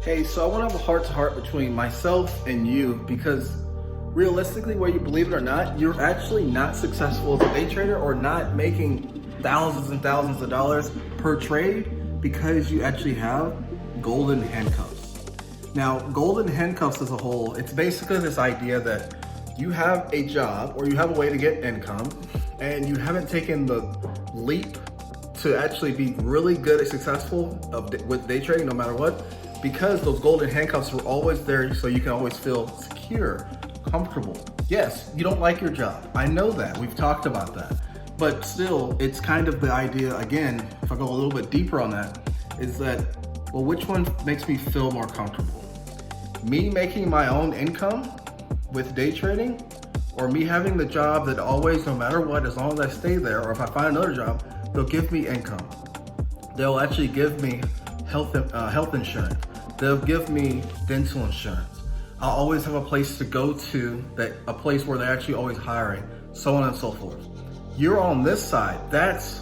Hey, so I want to have a heart-to-heart between myself and you because realistically, whether you believe it or not, you're actually not successful as a day trader or not making thousands and thousands of dollars per trade because you actually have golden handcuffs. Now, golden handcuffs as a whole, it's basically this idea that you have a job or you have a way to get income and you haven't taken the leap to actually be really good and successful with day trading no matter what, because those golden handcuffs were always there so you can always feel secure, comfortable. Yes, you don't like your job. I know that, we've talked about that. But still, it's kind of the idea, again, if I go a little bit deeper on that, is that, well, which one makes me feel more comfortable? Me making my own income with day trading, or me having the job that always, no matter what, as long as I stay there, or if I find another job, they'll give me income. They'll actually give me health insurance. They'll give me dental insurance. I'll always have a place to go to, a place where they're actually always hiring, so on and so forth. You're on this side, that's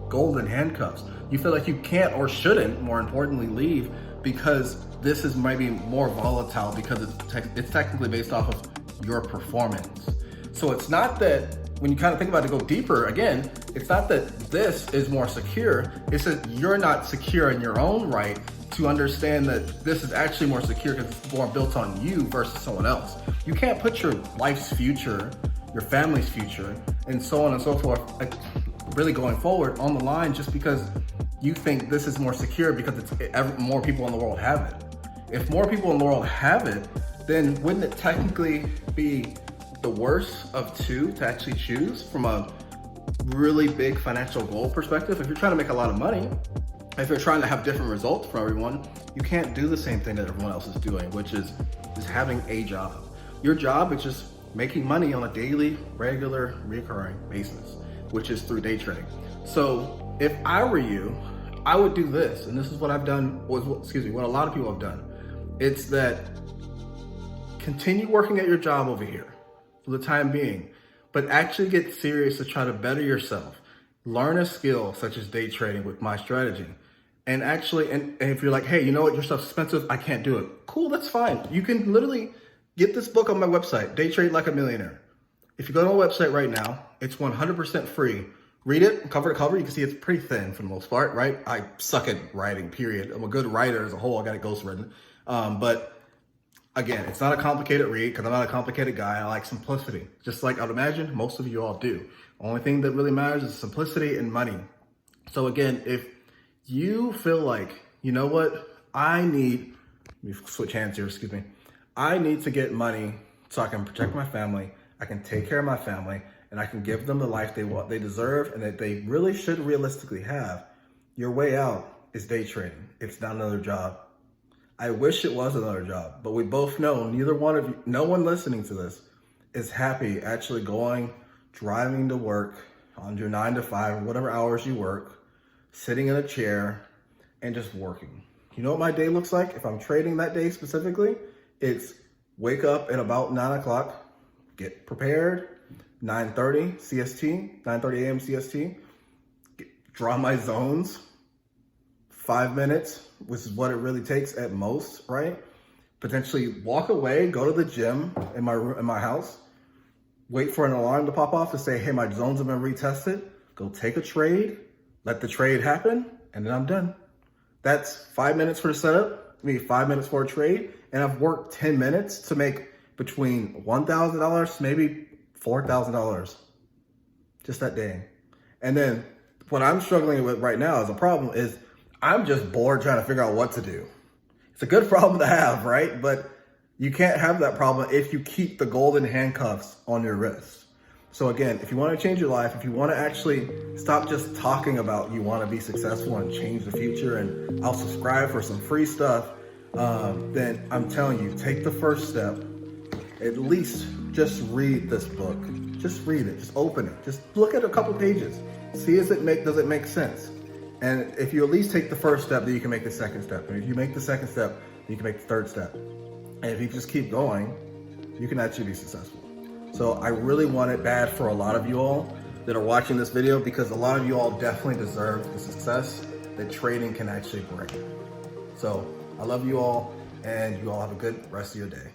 golden handcuffs. You feel like you can't or shouldn't, more importantly, leave because this is maybe more volatile because it's technically based off of your performance. So it's not that, when you kind of think about it, go deeper, again, it's not that this is more secure, it's that you're not secure in your own right to understand that this is actually more secure because it's more built on you versus someone else. You can't put your life's future, your family's future, and so on and so forth, like really going forward on the line just because you think this is more secure because more people in the world have it. If more people in the world have it, then wouldn't it technically be the worst of two to actually choose from a really big financial goal perspective? If you're trying to make a lot of money, if you're trying to have different results for everyone, you can't do the same thing that everyone else is doing, which is just having a job. Your job is just making money on a daily, regular, recurring basis, which is through day trading. So if I were you, I would do this, and this is what I've done, what a lot of people have done. It's that continue working at your job over here for the time being, but actually get serious to try to better yourself. Learn a skill such as day trading with my strategy. And actually, and if you're like, hey, you know what, your stuff's expensive, I can't do it. Cool, that's fine. You can literally get this book on my website, Day Trade Like a Millionaire. If you go to my website right now, it's 100% free. Read it cover to cover. You can see it's pretty thin for the most part, right? I suck at writing, period. I'm a good writer as a whole. I got it ghostwritten. But again, it's not a complicated read because I'm not a complicated guy. I like simplicity, just like I'd imagine most of you all do. Only thing that really matters is simplicity and money. So again, if you feel like, you know what, let me switch hands here, excuse me. I need to get money so I can protect my family, I can take care of my family, and I can give them the life they deserve and that they really should realistically have. Your way out is day trading. It's not another job. I wish it was another job, but we both know neither one of you, no one listening to this is happy actually driving to work on your 9 to 5, whatever hours you work, sitting in a chair and just working. You know what my day looks like? If I'm trading that day specifically, it's wake up at about 9 o'clock, get prepared, 9:30 CST, 9:30 a.m. CST, draw my zones, 5 minutes, which is what it really takes at most, right? Potentially walk away, go to the gym in my house, wait for an alarm to pop off to say, hey, my zones have been retested, go take a trade, let the trade happen, and then I'm done. That's 5 minutes for the setup, maybe 5 minutes for a trade, and I've worked 10 minutes to make between $1,000 to maybe $4,000 just that day. And then what I'm struggling with right now as a problem is I'm just bored trying to figure out what to do. It's a good problem to have, right? But you can't have that problem if you keep the golden handcuffs on your wrist. So again, if you want to change your life, if you want to actually stop just talking about you want to be successful and change the future, and I'll subscribe for some free stuff, then I'm telling you, take the first step. At least just read this book. Just read it, just open it. Just look at a couple pages. See, does it make sense? And if you at least take the first step, then you can make the second step. And if you make the second step, then you can make the third step. And if you just keep going, you can actually be successful. So I really want it bad for a lot of you all that are watching this video, because a lot of you all definitely deserve the success that trading can actually bring. So I love you all. and you all have a good rest of your day.